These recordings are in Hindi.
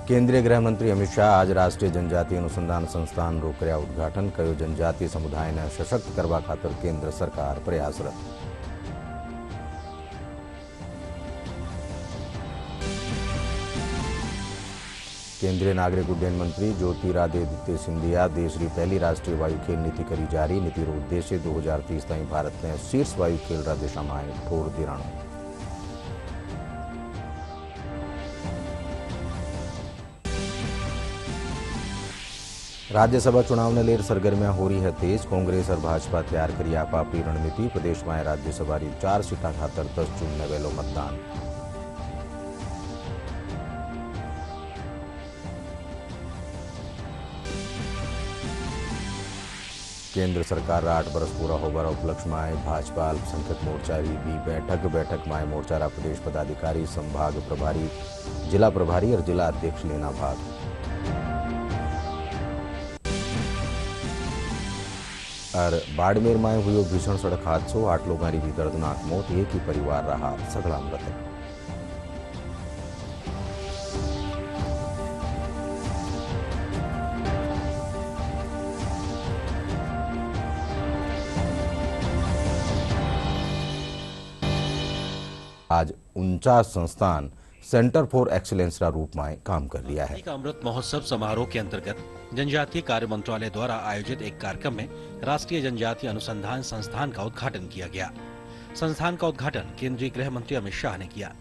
केंद्रीय गृह मंत्री अमित शाह आज राष्ट्रीय जनजातीय अनुसंधान संस्थान रो कर्या उद्घाटन कयो। जनजातीय समुदाय ने सशक्त करवा खातर केंद्र सरकार प्रयासरत। केंद्रीय नागरिक उड्डयन मंत्री ज्योतिरादित्य सिंधिया देश की पहली राष्ट्रीय वायु खेल नीति करी जारी। नीति रो उद्देश्य 2030 ताईं भारत ने शीर्ष वायु खेल रा दिशा में ठोर दिराणो। राज्यसभा चुनाव ने लेर सरगर्मियां हो रही है तेज। कांग्रेस और भाजपा तैयार करी आपनी रणनीति। प्रदेश में राज्यसभा की 4 सीटा खातर 10 जून ने वेलो मतदान। केंद्र सरकार 8 बरस पूरा होबार उपलक्ष्य में भाजपा अल्पसंख्यक मोर्चा की भी बैठक में मोर्चा रा प्रदेश पदाधिकारी, संभाग प्रभारी, जिला प्रभारी और जिला अध्यक्ष लेना भाग। और बाड़मेर में हुई भीषण सड़क हादसो, 8 लोगों की दर्दनाक मौत, एक ही परिवार रहा सगड़ा मृतक। आज 49 संस्थान सेंटर फॉर एक्सीलेंस का रूप में काम कर लिया है। अमृत महोत्सव समारोह के अंतर्गत जनजातीय कार्य मंत्रालय द्वारा आयोजित एक कार्यक्रम में राष्ट्रीय जनजातीय अनुसंधान संस्थान का उद्घाटन किया गया। संस्थान का उद्घाटन केंद्रीय गृह मंत्री अमित शाह ने किया।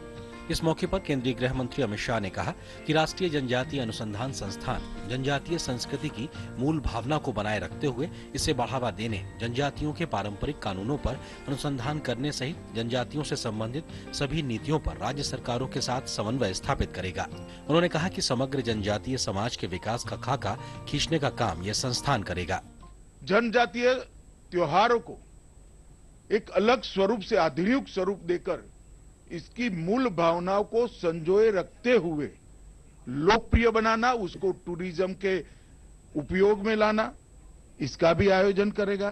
इस मौके पर केंद्रीय गृह मंत्री अमित शाह ने कहा कि राष्ट्रीय जनजातीय अनुसंधान संस्थान जनजातीय संस्कृति की मूल भावना को बनाए रखते हुए इसे बढ़ावा देने, जनजातियों के पारंपरिक कानूनों पर अनुसंधान करने सहित जनजातियों से संबंधित सभी नीतियों पर राज्य सरकारों के साथ समन्वय स्थापित करेगा। उन्होंने कहा कि समग्र जनजातीय समाज के विकास का खाका खींचने का काम यह संस्थान करेगा। जनजातीय त्योहारों को एक अलग स्वरूप से आधुनिक स्वरूप देकर इसकी मूल भावनाओं को संजोए रखते हुए लोकप्रिय बनाना, उसको टूरिज्म के उपयोग में लाना, इसका भी आयोजन करेगा।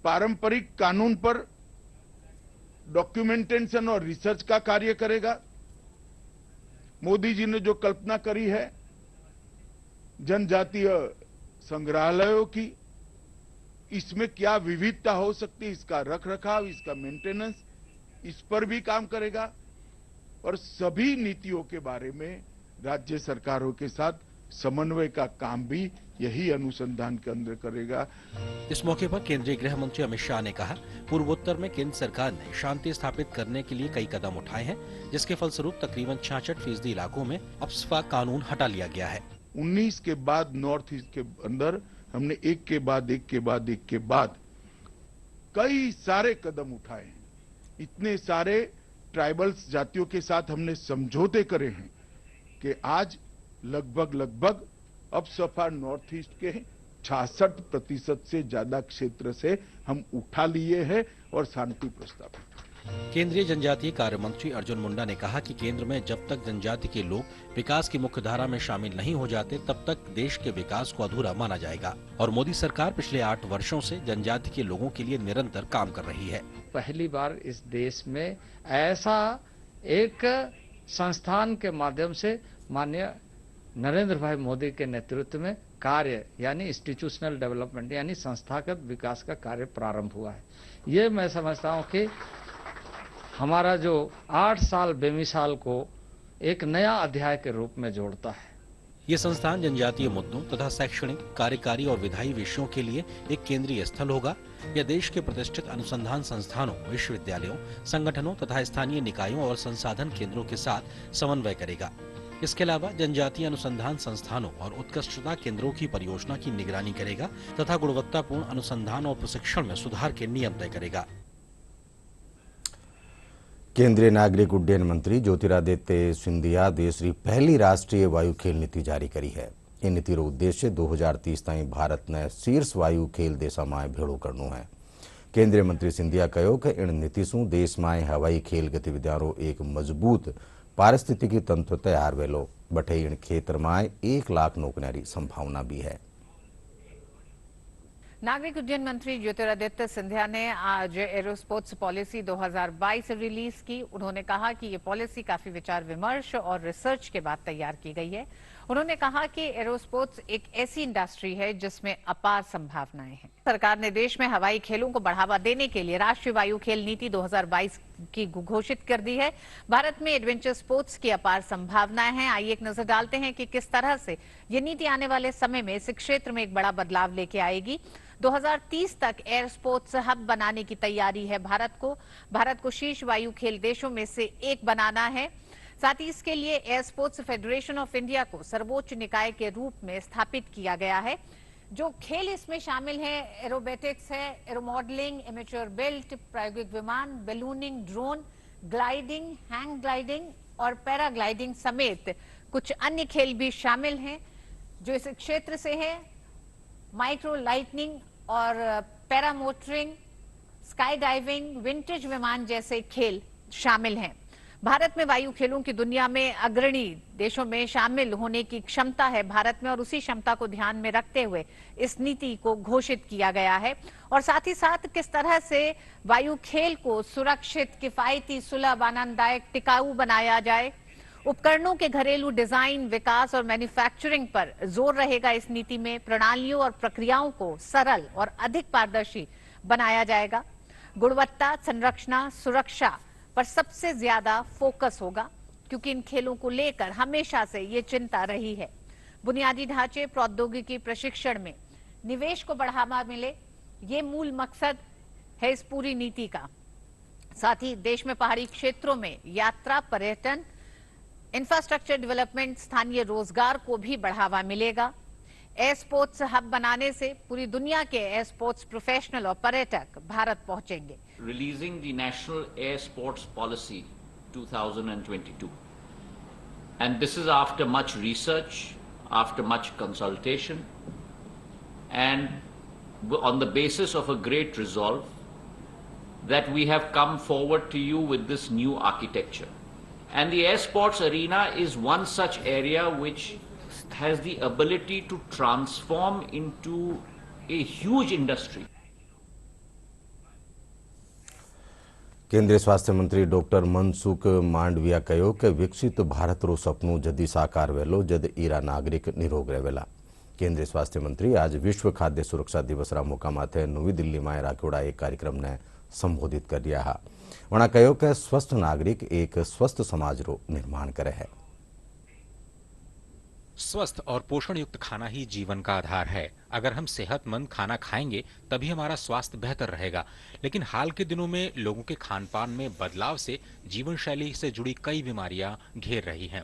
पारंपरिक कानून पर डॉक्यूमेंटेशन और रिसर्च का कार्य करेगा। मोदी जी ने जो कल्पना करी है जनजातीय संग्रहालयों की, इसमें क्या विविधता हो सकती है, इसका रखरखाव, इसका मेंटेनेंस, इस पर भी काम करेगा। और सभी नीतियों के बारे में राज्य सरकारों के साथ समन्वय का काम भी यही अनुसंधान के अंदर करेगा। इस मौके पर केंद्रीय गृह मंत्री अमित शाह ने कहा, पूर्वोत्तर में केंद्र सरकार ने शांति स्थापित करने के लिए कई कदम उठाए हैं, जिसके फलस्वरूप तकरीबन 66% इलाकों में अफस्पा कानून हटा लिया गया है। 19 के बाद नॉर्थ ईस्ट के अंदर हमने एक के बाद कई सारे कदम उठाए हैं। इतने सारे ट्राइबल्स जातियों के साथ हमने समझौते करे हैं कि आज लगभग अब सफा नॉर्थ ईस्ट के 66% से ज्यादा क्षेत्र से हम उठा लिए हैं और शांति प्रस्ताव। केंद्रीय जनजातीय कार्य मंत्री अर्जुन मुंडा ने कहा कि केंद्र में जब तक जनजाति के लोग विकास की मुख्य धारा में शामिल नहीं हो जाते, तब तक देश के विकास को अधूरा माना जाएगा। और मोदी सरकार पिछले 8 वर्षों से जनजाति के लोगों के लिए निरंतर काम कर रही है। पहली बार इस देश में ऐसा एक संस्थान के माध्यम से माननीय नरेंद्र भाई मोदी के नेतृत्व में कार्य यानी इंस्टीट्यूशनल डेवलपमेंट यानी संस्थागत विकास का कार्य प्रारंभ हुआ है। ये मैं समझता हूँ कि हमारा जो 8 साल बेमिसाल को एक नया अध्याय के रूप में जोड़ता है। ये संस्थान जनजातीय मुद्दों तथा शैक्षणिक, कार्यकारी और विधायी विषयों के लिए एक केंद्रीय स्थल होगा। यह देश के प्रतिष्ठित अनुसंधान संस्थानों, विश्वविद्यालयों, संगठनों तथा स्थानीय निकायों और संसाधन केंद्रों के साथ समन्वय करेगा। इसके अलावा जनजातीय अनुसंधान संस्थानों और उत्कृष्टता केंद्रों की परियोजना की निगरानी करेगा तथा गुणवत्तापूर्ण अनुसंधान और प्रशिक्षण में सुधार के नियम तय करेगा। केंद्रीय नागरिक उड्डयन मंत्री ज्योतिरादित्य सिंधिया देश की पहली राष्ट्रीय वायु खेल नीति जारी करी है। ये नीति रो उद्देश्य 2030 ताईं भारत ने शीर्ष वायु खेल देशा में भेड़ो करनो है। केंद्रीय मंत्री सिंधिया कहो कि इन नीति से देश में हवाई खेल गतिविधियों रो एक मजबूत पारिस्थितिकी तंत्र तैयार वेलो बठे इन क्षेत्र में 1 लाख नौकरियों की संभावना भी है। नागरिक उड्डयन मंत्री ज्योतिरादित्य सिंधिया ने आज एरोस्पोर्ट्स पॉलिसी 2022 रिलीज की। उन्होंने कहा कि ये पॉलिसी काफी विचार विमर्श और रिसर्च के बाद तैयार की गई है। उन्होंने कहा कि एरोस्पोर्ट्स एक ऐसी इंडस्ट्री है जिसमें अपार संभावनाएं हैं। सरकार ने देश में हवाई खेलों को बढ़ावा देने के लिए राष्ट्रीय वायु खेल नीति 2022 की घोषित कर दी है। भारत में एडवेंचर स्पोर्ट्स की अपार संभावनाएं हैं। आइए एक नजर डालते हैं कि किस तरह से ये नीति आने वाले समय में इस क्षेत्र में एक बड़ा बदलाव लेके आएगी। 2030 तक एयर स्पोर्ट्स हब बनाने की तैयारी है भारत को शीर्ष वायु खेल देशों में से एक बनाना है। साथ ही इसके लिए air sports federation of India को सर्वोच्च निकाय के रूप में स्थापित किया गया है। जो खेल इसमें शामिल है, एरोबेटिक्स है, एरो मॉडलिंग, एमेच्योर बेल्ट, प्रायोगिक विमान, ballooning, drone, gliding, hang gliding और पैराग्लाइडिंग समेत कुछ अन्य खेल भी शामिल हैं जो इस क्षेत्र से है। माइक्रो लाइटनिंग और पैरामोटरिंग, स्काई डाइविंग, विंटेज विमान जैसे खेल शामिल हैं। भारत में वायु खेलों की दुनिया में अग्रणी देशों में शामिल होने की क्षमता है भारत में, और उसी क्षमता को ध्यान में रखते हुए इस नीति को घोषित किया गया है। और साथ ही साथ किस तरह से वायु खेल को सुरक्षित, किफायती, सुलभ, आनंददायक, टिकाऊ बनाया जाए, उपकरणों के घरेलू डिजाइन, विकास और मैन्युफैक्चरिंग पर जोर रहेगा। इस नीति में प्रणालियों और प्रक्रियाओं को सरल और अधिक पारदर्शी बनाया जाएगा। गुणवत्ता, संरचना, सुरक्षा पर सबसे ज्यादा फोकस होगा, क्योंकि इन खेलों को लेकर हमेशा से ये चिंता रही है। बुनियादी ढांचे, प्रौद्योगिकी, प्रशिक्षण में निवेश को बढ़ावा मिले, ये मूल मकसद है इस पूरी नीति का। साथ ही देश में पहाड़ी क्षेत्रों में यात्रा, पर्यटन, इंफ्रास्ट्रक्चर डेवलपमेंट, स्थानीय रोजगार को भी बढ़ावा मिलेगा। एयर स्पोर्ट्स हब बनाने से पूरी दुनिया के एयर स्पोर्ट्स प्रोफेशनल और पर्यटक भारत पहुंचेंगे। Releasing the National Air Sports Policy 2022, and this is after much research, after much consultation, and on the basis of a great resolve that we have come forward to you with this new architecture. And the air sports arena is one such area which has the ability to transform into a huge industry. केंद्रीय स्वास्थ्य मंत्री डॉक्टर मनसुख मांडविया कहो कि विकसित भारतरो सपनु जदी साकार वेलो जद ईरा नागरिक निरोग रहेला। केंद्रीय स्वास्थ्य मंत्री आज विश्व खाद्य सुरक्षा दिवस रा मौका माथे नवी दिल्ली में राख्योड़ा एक कार्यक्रम ने संबोधित कर दिया है। वणा कहो कि स्वस्थ नागरिक एक स्वस्थ समाज रो निर्माण करे है। स्वस्थ और पोषण युक्त खाना ही जीवन का आधार है। अगर हम सेहतमंद खाना खाएंगे तभी हमारा स्वास्थ्य बेहतर रहेगा। लेकिन हाल के दिनों में लोगों के खान पान में बदलाव से जीवन शैली से जुड़ी कई बीमारियां घेर रही हैं।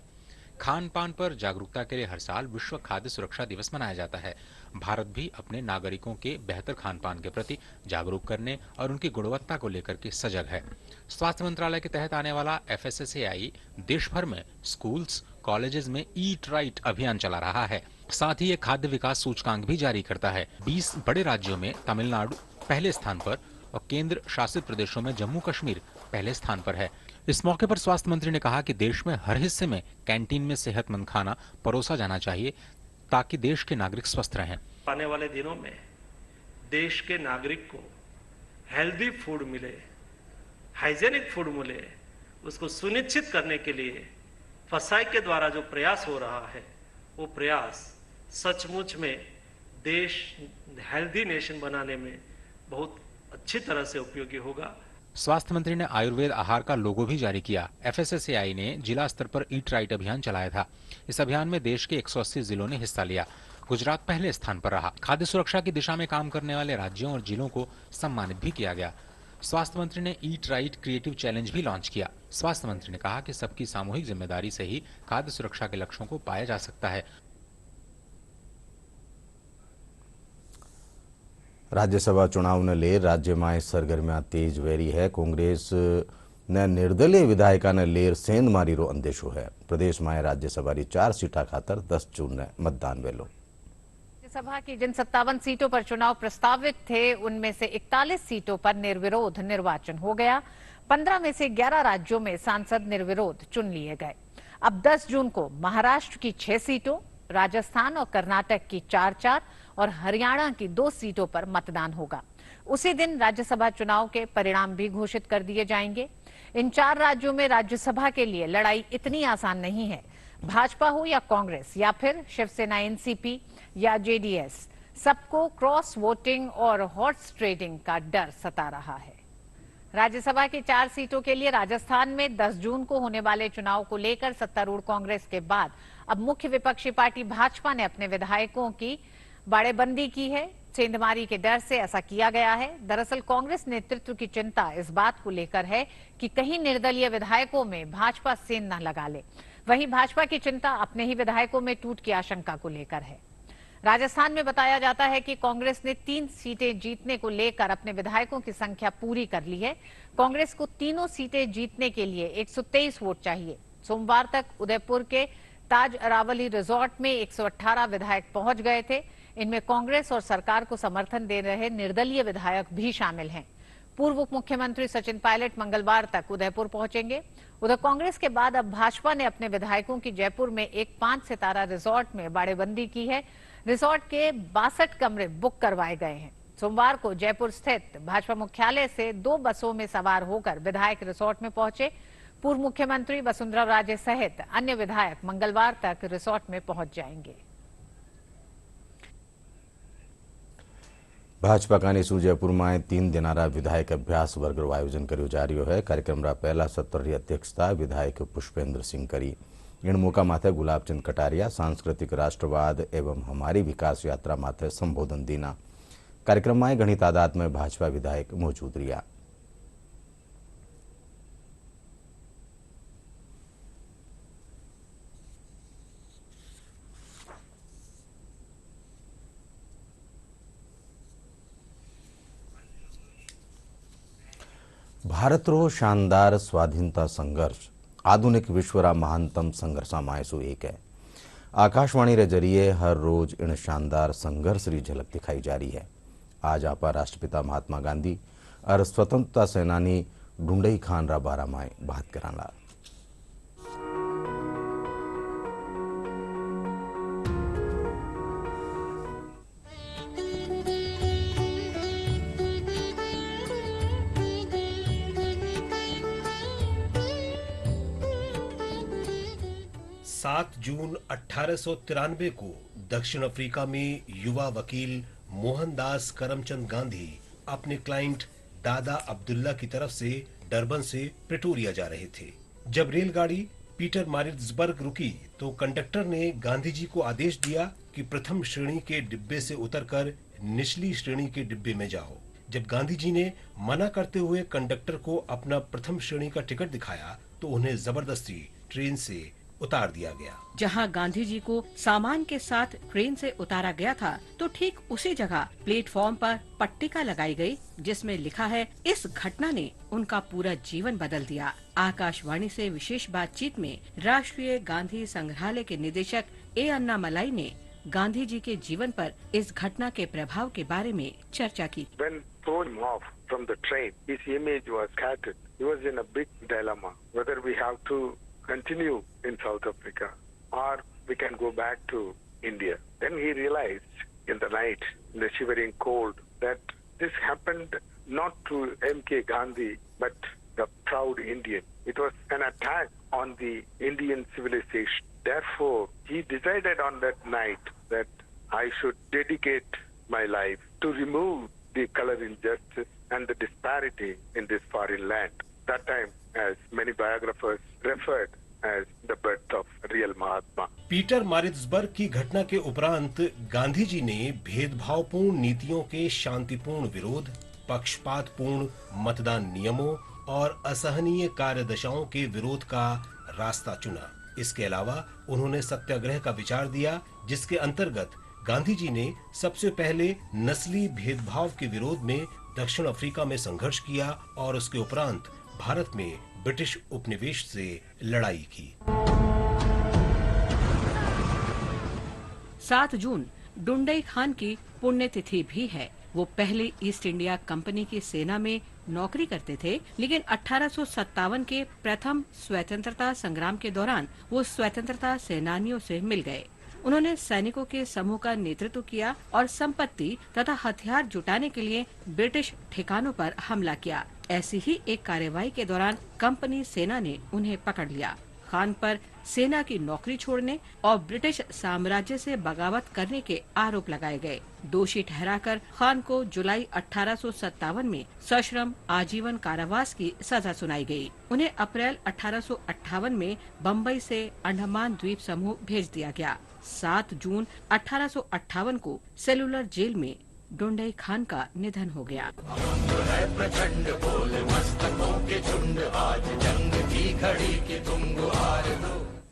खान पान पर जागरूकता के लिए हर साल विश्व खाद्य सुरक्षा दिवस मनाया जाता है। भारत भी अपने नागरिकों के बेहतर खान पान के प्रति जागरूक करने और उनकी गुणवत्ता को लेकर के सजग है। स्वास्थ्य मंत्रालय के तहत आने वाला FSSAI देश भर में स्कूल्स, कॉलेजेस में ईट राइट अभियान चला रहा है। साथ ही ये खाद्य विकास सूचकांक भी जारी करता है। 20 बड़े राज्यों में तमिलनाडु पहले स्थान पर और केंद्र शासित प्रदेशों में जम्मू कश्मीर पहले स्थान पर है। इस मौके पर स्वास्थ्य मंत्री ने कहा कि देश में हर हिस्से में कैंटीन में सेहतमंद खाना परोसा जाना चाहिए ताकि देश के नागरिक स्वस्थ रहें। आने वाले दिनों में देश के नागरिक को हेल्दी फूड मिले, हाइजेनिक फूड मिले, उसको सुनिश्चित करने के लिए फसाई के द्वारा जो प्रयास हो रहा है, वो प्रयास सचमुच में देश हेल्दी नेशन बनाने में बहुत अच्छी तरह से उपयोगी होगा। स्वास्थ्य मंत्री ने आयुर्वेद आहार का लोगो भी जारी किया। FSSAI ने जिला स्तर पर ईट राइट अभियान चलाया था। इस अभियान में देश के 180 जिलों ने हिस्सा लिया। गुजरात पहले स्थान पर रहा। खाद्य सुरक्षा की दिशा में काम करने वाले राज्यों और जिलों को सम्मानित भी किया गया। स्वास्थ्य मंत्री ने ईट राइट क्रिएटिव चैलेंज भी लॉन्च किया। स्वास्थ्य मंत्री ने कहा कि सबकी सामूहिक जिम्मेदारी से ही खाद्य सुरक्षा के लक्ष्यों को पाया जा सकता है। राज्यसभा चुनाव ने ले राज्य में सरगर्मियां तेज वेरी है। कांग्रेस ने निर्दलीय विधायका ने लेर सेंध मारी रो अंदेशो है। प्रदेश में राज्यसभा की 4 सीटा खातर 10 जून ने मतदान वेलो। राज्यसभा की जिन 57 सीटों पर चुनाव प्रस्तावित थे, उनमें से 41 सीटों पर निर्विरोध निर्वाचन हो गया। 15 में से 11 राज्यों में सांसद निर्विरोध चुन लिए गए। अब 10 जून को महाराष्ट्र की 6 सीटों, राजस्थान और कर्नाटक की 4-4 और हरियाणा की 2 सीटों पर मतदान होगा। उसी दिन राज्यसभा चुनाव के परिणाम भी घोषित कर दिए जाएंगे। इन 4 राज्यों में राज्यसभा के लिए लड़ाई इतनी आसान नहीं है। भाजपा हो या कांग्रेस या फिर शिवसेना, एनसीपी या जेडीएस, सबको क्रॉस वोटिंग और हॉर्स ट्रेडिंग का डर सता रहा है। राज्यसभा की 4 सीटों के लिए राजस्थान में 10 जून को होने वाले चुनाव को लेकर सत्तारूढ़ कांग्रेस के बाद अब मुख्य विपक्षी पार्टी भाजपा ने अपने विधायकों की बाड़ेबंदी की है। सेंधमारी के डर से ऐसा किया गया है। दरअसल कांग्रेस नेतृत्व की चिंता इस बात को लेकर है कि कहीं निर्दलीय विधायकों में भाजपा सेंध न लगा ले। वहीं भाजपा की चिंता अपने ही विधायकों में टूट की आशंका को लेकर है। राजस्थान में बताया जाता है कि कांग्रेस ने 3 सीटें जीतने को लेकर अपने विधायकों की संख्या पूरी कर ली है। कांग्रेस को तीनों सीटें जीतने के लिए 123 वोट चाहिए। सोमवार तक उदयपुर के ताज अरावली रिजॉर्ट में 118 विधायक पहुंच गए थे। इनमें कांग्रेस और सरकार को समर्थन दे रहे निर्दलीय विधायक भी शामिल हैं। पूर्व उप मुख्यमंत्री सचिन पायलट मंगलवार तक उदयपुर पहुंचेंगे। उधर कांग्रेस के बाद अब भाजपा ने अपने विधायकों की जयपुर में एक 5 सितारा रिजॉर्ट में बाड़ेबंदी की है। रिजॉर्ट के 62 कमरे बुक करवाए गए हैं। सोमवार को जयपुर स्थित भाजपा मुख्यालय से 2 बसों में सवार होकर विधायक रिजॉर्ट में पहुंचे। पूर्व मुख्यमंत्री वसुंधरा राजे सहित अन्य विधायक मंगलवार तक रिजॉर्ट में पहुंच जाएंगे। भाजपा કાની જયપુરમાં 3 દિનારા વિધાયક અભ્યાસ વર્ગનું આયોજન કર્યું जा રહ્યો है। कार्यक्रमના પહેલા સત્રની અધ્યક્ષતા વિધાયક પુષ્પેન્દ્ર સિંહ કરી। इणमोका माथे गुलाबचंद कटारिया सांस्कृतिक राष्ट्रवाद एवं हमारी विकास यात्रा माथे संबोधन दीना। कार्यक्रम में घनी तादाद में भाजपा विधायक मौजूद रहा। भारतरो शानदार स्वाधीनता संघर्ष आधुनिक विश्वरा महानतम संघर्षमांसु एक है। आकाशवाणी रे जरिए हर रोज इन शानदार संघर्ष री झलक दिखाई जा रही है। आज आप राष्ट्रपिता महात्मा गांधी और स्वतंत्रता सेनानी ढूंढई खान रा बारा में बात कराला। 7 जून 1893 को दक्षिण अफ्रीका में युवा वकील मोहनदास करमचंद गांधी अपने क्लाइंट दादा अब्दुल्ला की तरफ से डरबन से प्रिटोरिया जा रहे थे। जब रेलगाड़ी पीटर मारिट्सबर्ग रुकी तो कंडक्टर ने गांधी जी को आदेश दिया कि प्रथम श्रेणी के डिब्बे से उतरकर निचली श्रेणी के डिब्बे में जाओ। जब गांधी जी ने मना करते हुए कंडक्टर को अपना प्रथम श्रेणी का टिकट दिखाया तो उन्हें जबरदस्ती ट्रेन से उतार दिया गया। जहां गांधी जी को सामान के साथ ट्रेन से उतारा गया था तो ठीक उसी जगह प्लेटफॉर्म पर पट्टिका लगाई गई जिसमें लिखा है, इस घटना ने उनका पूरा जीवन बदल दिया। आकाशवाणी से विशेष बातचीत में राष्ट्रीय गांधी संग्रहालय के निदेशक ए अन्नामलाई ने गांधी जी के जीवन पर इस घटना के प्रभाव के बारे में चर्चा की। When thrown off from the train, his image was scattered. He was in a big dilemma whether we have to continue in South Africa or we can go back to India. Then he realized in the night, in the shivering cold, that this happened not to M.K. Gandhi but the proud Indian. It was an attack on the Indian civilization. Therefore, he decided on that night that I should dedicate my life to remove the color injustice and the disparity in this foreign land. That time, as many biographers referred as the birth of real Mahatma. Pietermaritzburg की घटना के उपरांत गांधी जी ने भेदभावपूर्ण नीतियों के शांतिपूर्ण विरोध, पक्षपातपूर्ण मतदान नियमों और असहनीय कार्यदशाओं के विरोध का रास्ता चुना। इसके अलावा उन्होंने सत्याग्रह का विचार दिया, जिसके अंतर्गत गांधी जी ने सबसे पहले नस्ली भेदभाव के विरोध में दक्षिण अफ्रीका में संघर्ष किया और उसके उपरांत भारत में ब्रिटिश उपनिवेश से लड़ाई की। 7 जून ढूंढई खान की पुण्यतिथि भी है। वो पहले ईस्ट इंडिया कंपनी की सेना में नौकरी करते थे, लेकिन 1857 के प्रथम स्वतंत्रता संग्राम के दौरान वो स्वतंत्रता सेनानियों से मिल गए। उन्होंने सैनिकों के समूह का नेतृत्व किया और संपत्ति तथा हथियार जुटाने के लिए ब्रिटिश ठिकानों पर हमला किया। ऐसी ही एक कार्यवाही के दौरान कंपनी सेना ने उन्हें पकड़ लिया। खान पर सेना की नौकरी छोड़ने और ब्रिटिश साम्राज्य से बगावत करने के आरोप लगाए गए। दोषी ठहराकर खान को जुलाई 1857 में सश्रम आजीवन कारावास की सजा सुनाई गई। उन्हें अप्रैल 1858 में बम्बई से अंडमान द्वीप समूह भेज दिया गया। 7 जून 1858 को सेलुलर जेल में डोंडई खान का निधन हो गया।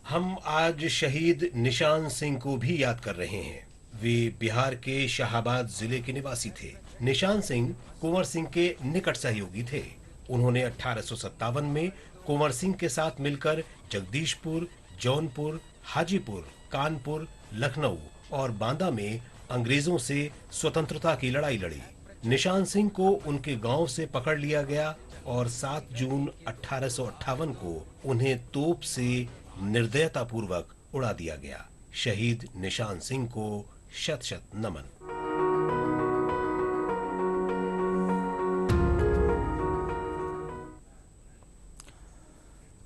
हम आज शहीद निशान सिंह को भी याद कर रहे हैं। वे बिहार के शाहाबाद जिले के निवासी थे। निशान सिंह कुंवर सिंह के निकट सहयोगी थे। उन्होंने 1857 में कुंवर सिंह के साथ मिलकर जगदीशपुर, जौनपुर, हाजीपुर, कानपुर, लखनऊ और बांदा में अंग्रेजों से स्वतंत्रता की लड़ाई लड़ी। निशान सिंह को उनके गांव से पकड़ लिया गया और 7 जून 1858 को उन्हें तोप से निर्दयता पूर्वक उड़ा दिया गया। शहीद निशान सिंह को शत शत नमन।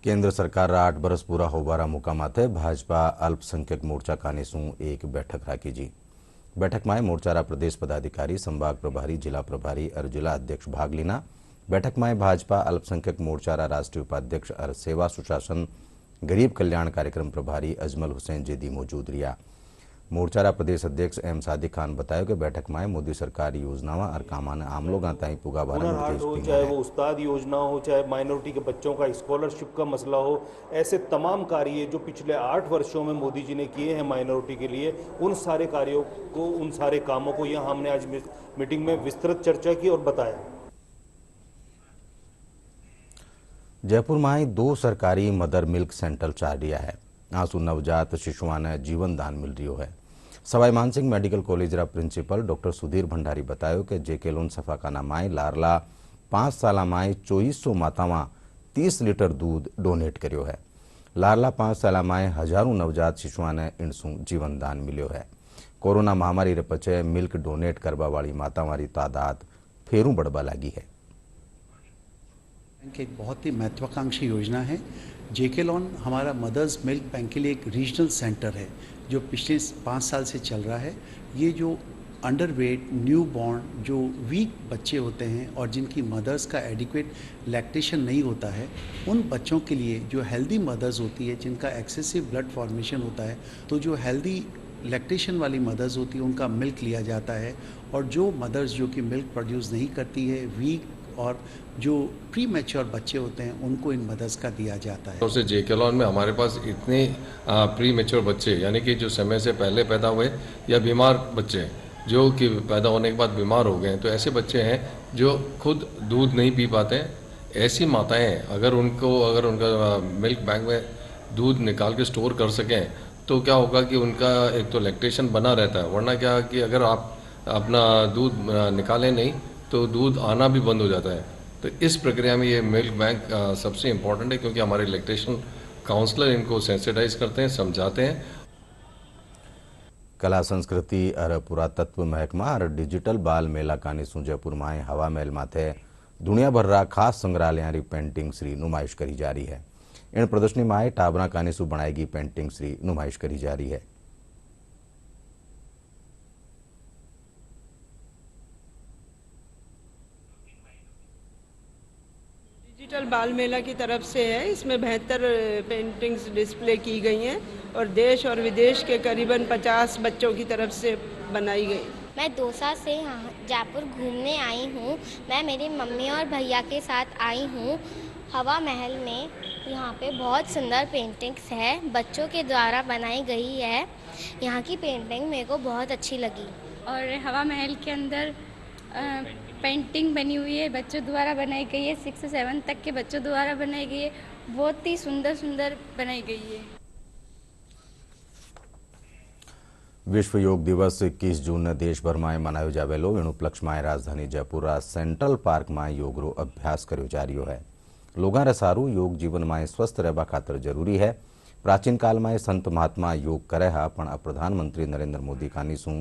केंद्र सरकार 8 बरस पूरा होबारा मुकामाते भाजपा अल्पसंख्यक मोर्चा कानेसू एक बैठक राखी जी। बैठक में मोर्चारा प्रदेश पदाधिकारी, संभाग प्रभारी, जिला प्रभारी और जिला अध्यक्ष भाग लेना। बैठक में भाजपा अल्पसंख्यक मोर्चारा राष्ट्रीय उपाध्यक्ष और सेवा सुशासन गरीब कल्याण कार्यक्रम प्रभारी अजमल हुसैन जेदी मौजूद रिया। मोर्चारा प्रदेश अध्यक्ष एम सादिक खान बताया कि बैठक में मोदी सरकार योजनाओं और कामान आम लोगों ताईं पुगा बारा निर्देश हो, चाहे वो उस्ताद योजना हो, चाहे माइनॉरिटी के बच्चों का स्कॉलरशिप का मसला हो, ऐसे तमाम कार्य जो पिछले 8 वर्षों में मोदी जी ने किए हैं माइनॉरिटी के लिए, उन सारे कार्यों को, उन सारे कामों को यहाँ हमने आज मीटिंग में विस्तृत चर्चा की और बताया। जयपुर में 2 सरकारी मदर मिल्क सेंटर चाल रहा है। आंसू नवजात शिशुओं ने जीवन दान मिल रही है। सवाई मानसिंह मेडिकल कॉलेज रा प्रिंसिपल डॉक्टर सुधीर भंडारी बतायो कि जेके लोन सफाखाना माए लारला 5 साल माए 2400 मातावां 30 लीटर दूध डोनेट कर्यो है। लारला 5 साल माए हजारों नवजात शिशुओं ने इनसू जीवन दान मिलो है। कोरोना महामारी रे पछे मिल्क डोनेट करवा वाली मातावां री तादाद फेरू बढ़वा लगी है। एक बहुत ही महत्वाकांक्षी योजना है। जेके लोन हमारा मदर्स मिल्क बैंक के लिए एक रीजनल सेंटर है जो पिछले 5 साल से चल रहा है। ये जो अंडरवेट, न्यू बॉर्न, जो वीक बच्चे होते हैं और जिनकी मदर्स का एडिक्वेट लैक्टेशन नहीं होता है, उन बच्चों के लिए जो हेल्दी मदर्स होती है, जिनका एक्सेसिव ब्लड फॉर्मेशन होता है, तो जो हेल्दी लैक्टेशन वाली मदर्स होती है उनका मिल्क लिया जाता है। और जो मदर्स जो कि मिल्क प्रोड्यूस नहीं करती है, वीक और जो प्री मैच्योर बच्चे होते हैं, उनको इन मदर्स का दिया जाता है। तो से जेके लोन में हमारे पास इतने प्री मैच्योर बच्चे, यानी कि जो समय से पहले पैदा हुए या बीमार बच्चे जो कि पैदा होने के बाद बीमार हो गए, तो ऐसे बच्चे हैं जो खुद दूध नहीं पी पाते हैं। ऐसी माताएं अगर उनका मिल्क बैंक में दूध निकाल के स्टोर कर सकें तो क्या होगा कि उनका एक तो लैक्टेशन बना रहता है, वरना क्या कि अगर आप अपना दूध निकालें नहीं तो दूध आना भी बंद हो जाता है। तो इस प्रक्रिया में ये मिल्क बैंक सबसे इम्पोर्टेंट है, क्योंकि हमारे लैक्टेशन काउंसलर इनको सेंसिटाइज करते हैं, समझाते हैं। कला संस्कृति और पुरातत्व महकमा और डिजिटल बाल मेला कानीसू जयपुर में हवा महल माथे दुनिया भर रा खास संग्रहालय री पेंटिंग श्री नुमाइश करी जा रही है। इन प्रदर्शनी में टाबरा कानीसू बनाएगी पेंटिंग श्री नुमाइश करी जा रही है। डिजिटल बाल मेला की तरफ से है। इसमें 72 पेंटिंग्स डिस्प्ले की गई हैं और देश और विदेश के करीबन 50 बच्चों की तरफ से बनाई गई। मैं 2 साल से यहाँ जयपुर घूमने आई हूँ। मैं मेरी मम्मी और भैया के साथ आई हूँ। हवा महल में यहाँ पे बहुत सुंदर पेंटिंग्स है, बच्चों के द्वारा बनाई गई है। यहाँ की पेंटिंग मेरे को बहुत अच्छी लगी। और हवा महल के अंदर पेंटिंग बनी हुई है, बच्चों द्वारा बनाई गई है। 6 से 7 तक के बच्चों द्वारा बनाई गई है। बहुत ही सुंदर सुंदर बनाई गई है। विश्व योग दिवस 21 जून ने देश भर में मनायो जावेलो। इन उपलक्ष्य में राजधानी जयपुर सेंट्रल पार्क में योग रो अभ्यास कर्यो जा रह्यो है। लोगों रे सारू योग जीवन में स्वस्थ रहबा खातर जरूरी है। प्राचीन काल में संत महात्मा योग करे हा पण प्रधानमंत्री नरेंद्र मोदी कानी शू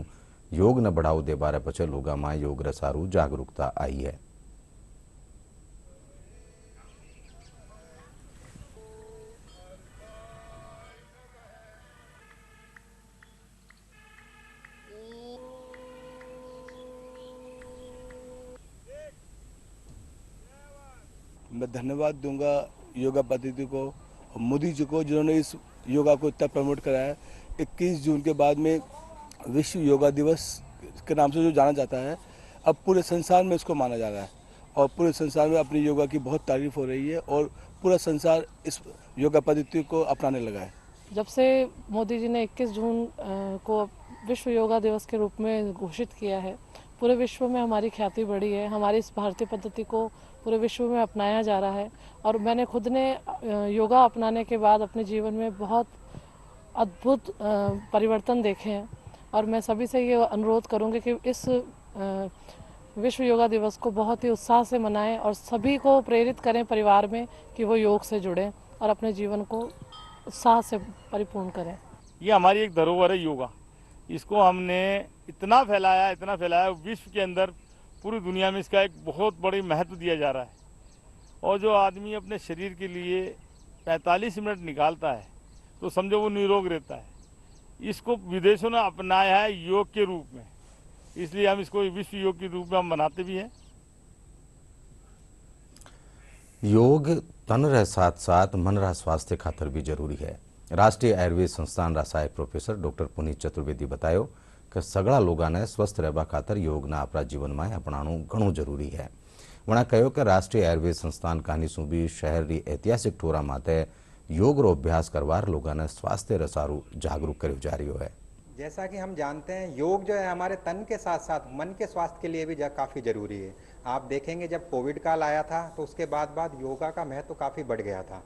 योग ने बढ़ावो दे बारे पछे लोगा में योग रसारू जागरूकता आई है। मैं धन्यवाद दूंगा योगा पद्धति को और मोदी जी को जिन्होंने इस योगा को इतना प्रमोट कराया। 21 जून के बाद में विश्व योगा दिवस के नाम से जो जाना जाता है, अब पूरे संसार में इसको माना जा रहा है और पूरे संसार में अपनी योगा की बहुत तारीफ हो रही है और पूरा संसार इस योगा पद्धति को अपनाने लगा है। जब से मोदी जी ने 21 जून को विश्व योगा दिवस के रूप में घोषित किया है, पूरे विश्व में हमारी ख्याति बढ़ी है। हमारी इस भारतीय पद्धति को पूरे विश्व में अपनाया जा रहा है और मैंने खुद ने योगा अपनाने के बाद अपने जीवन में बहुत अद्भुत परिवर्तन देखे हैं और मैं सभी से ये अनुरोध करूंगी कि इस विश्व योगा दिवस को बहुत ही उत्साह से मनाएं और सभी को प्रेरित करें परिवार में कि वो योग से जुड़ें और अपने जीवन को उत्साह से परिपूर्ण करें। ये हमारी एक धरोहर है योगा, इसको हमने इतना फैलाया विश्व के अंदर पूरी दुनिया में इसका एक बहुत बड़ी महत्व दिया जा रहा है और जो आदमी अपने शरीर के लिए 45 मिनट निकालता है तो समझो वो निरोग रहता है। इसको विदेशों ने अपनाया है योग के रूप में, इसलिए हम इसको विश्व योग के रूप में हम मनाते भी हैं। योग तन रह साथ साथ मन रह स्वास्थ्य खातर भी जरूरी है। राष्ट्रीय आयुर्वेद संस्थान रा सहायक प्रोफेसर डॉक्टर पुनीत चतुर्वेदी बतायो कि सगळा लोगों ने स्वस्थ रहवा खातर योग ना अपना जीवन में अपनाणु घणु जरूरी है। वणा कहो कि राष्ट्रीय आयुर्वेद संस्थान कानीसू भी शहर की ऐतिहासिक टोरा माते योग रो अभ्यास करवार लोगों ने स्वास्थ्य रसारू जागरूक कर जा रही है। जैसा कि हम जानते हैं योग जो है हमारे तन के साथ साथ मन के स्वास्थ्य के लिए भी काफ़ी ज़रूरी है। आप देखेंगे जब कोविड काल आया था तो उसके बाद योगा का महत्व काफ़ी बढ़ गया था।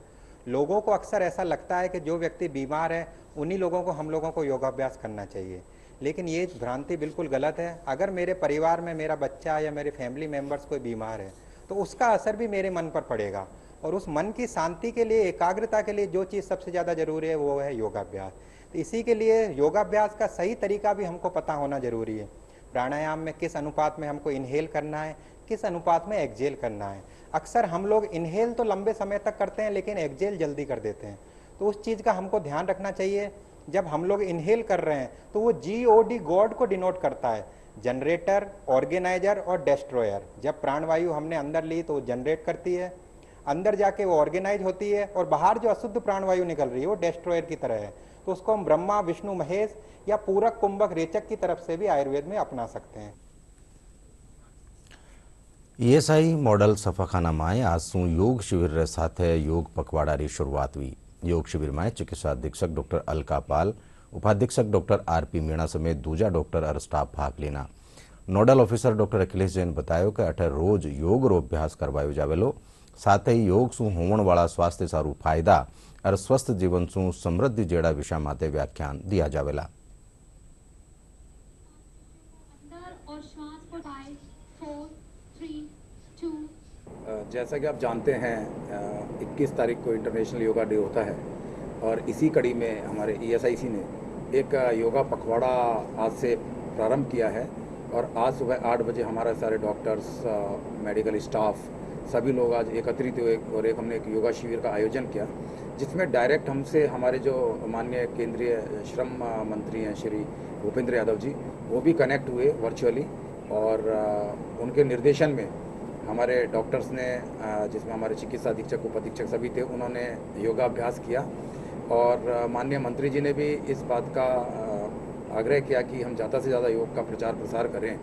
लोगों को अक्सर ऐसा लगता है कि जो व्यक्ति बीमार है उन्हीं लोगों को हम लोगों को योगाभ्यास करना चाहिए, लेकिन ये भ्रांति बिल्कुल गलत है। अगर मेरे परिवार में मेरा बच्चा या मेरे फैमिली मेम्बर्स कोई बीमार है तो उसका असर भी मेरे मन पर पड़ेगा और उस मन की शांति के लिए, एकाग्रता के लिए जो चीज़ सबसे ज़्यादा जरूरी है वो है योगाभ्यास। तो इसी के लिए योगाभ्यास का सही तरीका भी हमको पता होना जरूरी है। प्राणायाम में किस अनुपात में हमको इनहेल करना है, किस अनुपात में एक्सहेल करना है। अक्सर हम लोग इनहेल तो लंबे समय तक करते हैं लेकिन एक्सहेल जल्दी कर देते हैं, तो उस चीज़ का हमको ध्यान रखना चाहिए। जब हम लोग इनहेल कर रहे हैं तो वो GOD गॉड को डिनोट करता है, जनरेटर, ऑर्गेनाइजर और डिस्ट्रॉयर। जब प्राणवायु हमने अंदर ली तो वो जनरेट करती है, अंदर जाके वो ऑर्गेनाइज होती है और बाहर जो अशुद्ध प्राणवायु निकल रही है वो डिस्ट्रॉयर की तरह है। तो उसको हम ब्रह्मा, विष्णु, महेश या पूरक, कुंभक, रेचक की तरफ से भी आयुर्वेद में अपना सकते हैं। ESI मॉडल सफाखाना में आज शू योग शिविर साथ योग पखवाड़ा की शुरुआत हुई। योग शिविर में चिकित्सा अधीक्षक डॉक्टर अलका पाल, उपाधीक्षक डॉक्टर RP मीणा समेत दूजा डॉक्टर और स्टाफ भाग लेना। Nodal officer doctor Akhilesh Jain बतायो कि अठे रोज योग रो अभ्यास करवायो जावेलो, साथ ही योग शू होवण वाला स्वास्थ्य सारू फायदा और स्वस्थ जीवन शू समृद्धि जेड़ा विषय माते व्याख्यान दिया जावेला। जैसा कि आप जानते हैं 21 तारीख को इंटरनेशनल योगा डे होता है और इसी कड़ी में हमारे ESIC ने एक योगा पखवाड़ा आज से प्रारंभ किया है और आज सुबह 8 बजे हमारे सारे डॉक्टर्स, मेडिकल स्टाफ सभी लोग आज एकत्रित हुए और हमने एक योगा शिविर का आयोजन किया, जिसमें डायरेक्ट हमसे हमारे जो माननीय केंद्रीय श्रम मंत्री हैं श्री भूपेंद्र यादव जी, वो भी कनेक्ट हुए वर्चुअली और उनके निर्देशन में हमारे डॉक्टर्स ने, जिसमें हमारे चिकित्सा अधीक्षक, उपाधीक्षक सभी थे, उन्होंने योगाभ्यास किया और माननीय मंत्री जी ने भी इस बात का आग्रह किया कि हम ज़्यादा से ज़्यादा योग का प्रचार प्रसार करें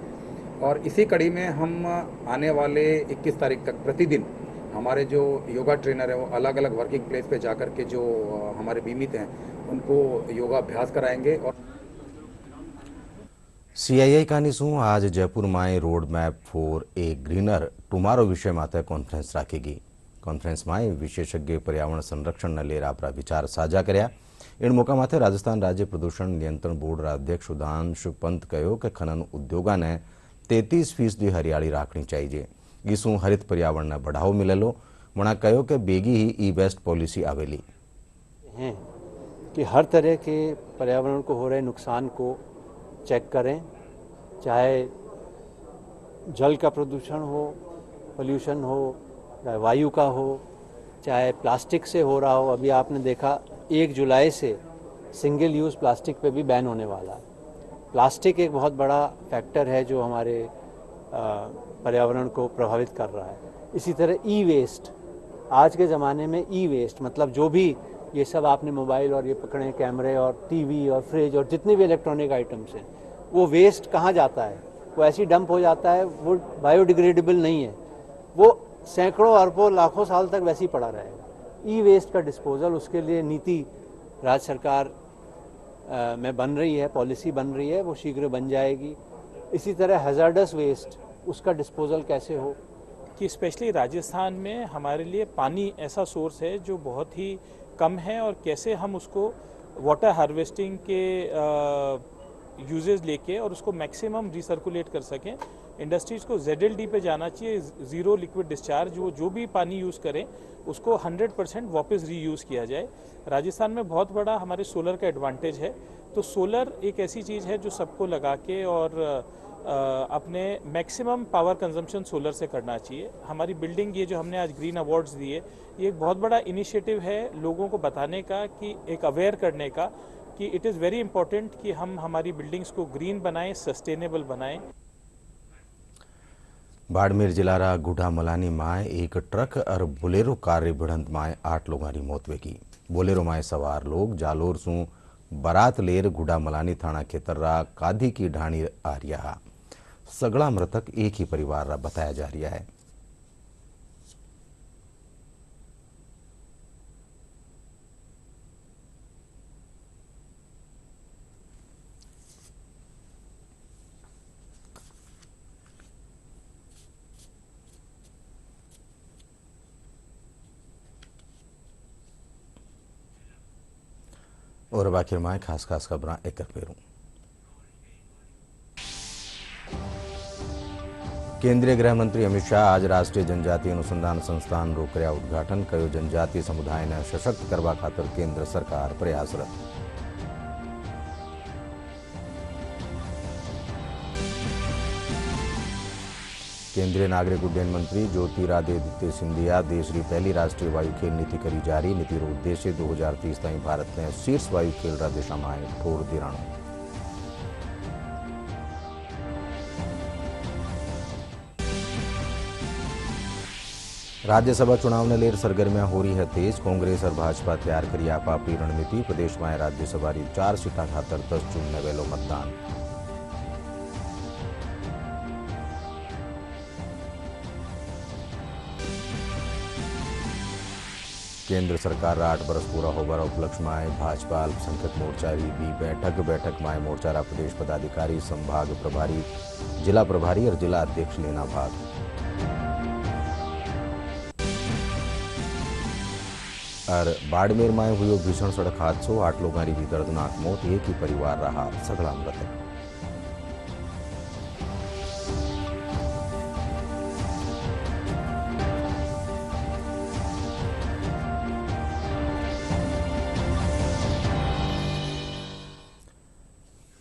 और इसी कड़ी में हम आने वाले 21 तारीख तक प्रतिदिन हमारे जो योगा ट्रेनर हैं वो अलग अलग वर्किंग प्लेस पे जाकर के जो हमारे बीमित हैं उनको योगाभ्यास कराएंगे। और CII कानीसू आज जयपुर में road map for a greener tomorrow विषय माते कॉन्फ्रेंस राखेगी। कॉन्फ्रेंस में विशेषज्ञ पर्यावरण संरक्षण ने लेर अपना विचार साझा कर्या। इन मौका माथे राजस्थान राज्य प्रदूषण नियंत्रण बोर्ड रा अध्यक्ष सुधांशु पंत कहो कि खनन उद्योगा ने 33% हरियाली राखनी चाहिए। इसू हरित पर्यावरण ने बढ़ावो मिलेलो। वणा कहो कि बेगी ही ई वेस्ट पॉलिसी आवेली। कि हर तरह के पर्यावरण को हो रहे नुकसान को चेक करें, चाहे जल का प्रदूषण हो, पोल्यूशन हो, चाहे वायु का हो, चाहे प्लास्टिक से हो रहा हो। अभी आपने देखा 1 जुलाई से सिंगल यूज़ प्लास्टिक पे भी बैन होने वाला है। प्लास्टिक एक बहुत बड़ा फैक्टर है जो हमारे पर्यावरण को प्रभावित कर रहा है। इसी तरह ई वेस्ट, आज के ज़माने में ई वेस्ट मतलब जो भी ये सब आपने मोबाइल और ये पकड़े कैमरे और टीवी और फ्रिज और जितने भी इलेक्ट्रॉनिक आइटम्स हैं, वो वेस्ट कहाँ जाता है? वो ऐसी डंप हो जाता है, वो बायोडिग्रेडेबल नहीं है, वो सैकड़ों अरबों लाखों साल तक वैसे ही पड़ा रहेगा। ई वेस्ट का डिस्पोजल, उसके लिए नीति राज्य सरकार में बन रही है, पॉलिसी बन रही है, वो शीघ्र बन जाएगी। इसी तरह हैज़ार्डस वेस्ट, उसका डिस्पोजल कैसे हो कि स्पेशली राजस्थान में हमारे लिए पानी ऐसा सोर्स है जो बहुत ही कम है और कैसे हम उसको वाटर हार्वेस्टिंग के यूजेस लेके और उसको मैक्सिमम रिसर्कुलेट कर सकें। इंडस्ट्रीज़ को ZLD पे जाना चाहिए, ज़ीरो लिक्विड डिस्चार्ज। वो जो भी पानी यूज़ करें उसको 100% वापस रीयूज़ किया जाए। राजस्थान में बहुत बड़ा हमारे सोलर का एडवांटेज है, तो सोलर एक ऐसी चीज़ है जो सबको लगा के और अपने मैक्सिमम पावर कंजम्पशन सोलर से करना चाहिए। हमारी बिल्डिंग, ये जो हमने आज ग्रीन अवार्ड्स दिए, ये एक बहुत बड़ा इनिशिएटिव है लोगों को बताने का, कि एक अवेयर करने का कि इट इज़ वेरी इंपॉर्टेंट कि हम हमारी बिल्डिंग्स को ग्रीन बनाएं, सस्टेनेबल बनाएं। बाड़मेर जिला गुढ़ामलानी माए एक ट्रक और बोलेरो कार री भिड़ंत माए 8 लोगों की मौत वेगी। बोलेरो माए सवार लोग जालोर सू बारात लेर गुढ़ामलानी थाना खेतर काधी की ढाणी आ रहा। सगड़ा मृतक एक ही परिवार रा बताया जा रहा है। और बाकी माए खास खास खबर एक फेरूं। केंद्रीय गृह मंत्री अमित शाह आज राष्ट्रीय जनजातीय अनुसंधान संस्थान रो कर्या उद्घाटन कयो। जनजातीय समुदाय ने सशक्त करवा खातर केंद्र सरकार प्रयासरत। केंद्रीय नागरिक उड्डयन मंत्री ज्योतिरादित्य सिंधिया देश की पहली राष्ट्रीय वायु खेल नीति करी जारी। नीति रो उद्देश्य 2030 ताईं भारत ने शीर्ष वायु खेल रा दिशा में ठोर दिराणो। राज्यसभा चुनाव ने लेर सरगर्मियां हो रही है तेज। कांग्रेस और भाजपा तैयार करी आप अपनी रणनीति। प्रदेश में राज्यसभा री 4 सीटा खातर 10 जून ने वेलो मतदान। केंद्र सरकार 8 बरस पूरा होबार उपलक्ष्य में भाजपा अल्पसंख्यक मोर्चा री भी बैठक में मोर्चा रा प्रदेश पदाधिकारी, संभाग प्रभारी, जिला प्रभारी और जिला अध्यक्ष लेना भाग। और बाड़मेर में हुई भीषण सड़क हादसों 8 लोगों की भी दर्दनाक मौत। एक ही परिवार रहा सगड़ा मृतक।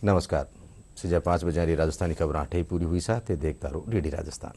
नमस्कार, सीजा 5 बजे राजस्थानी खबर 8 पूरी हुई साथ देखता रहो DD राजस्थान।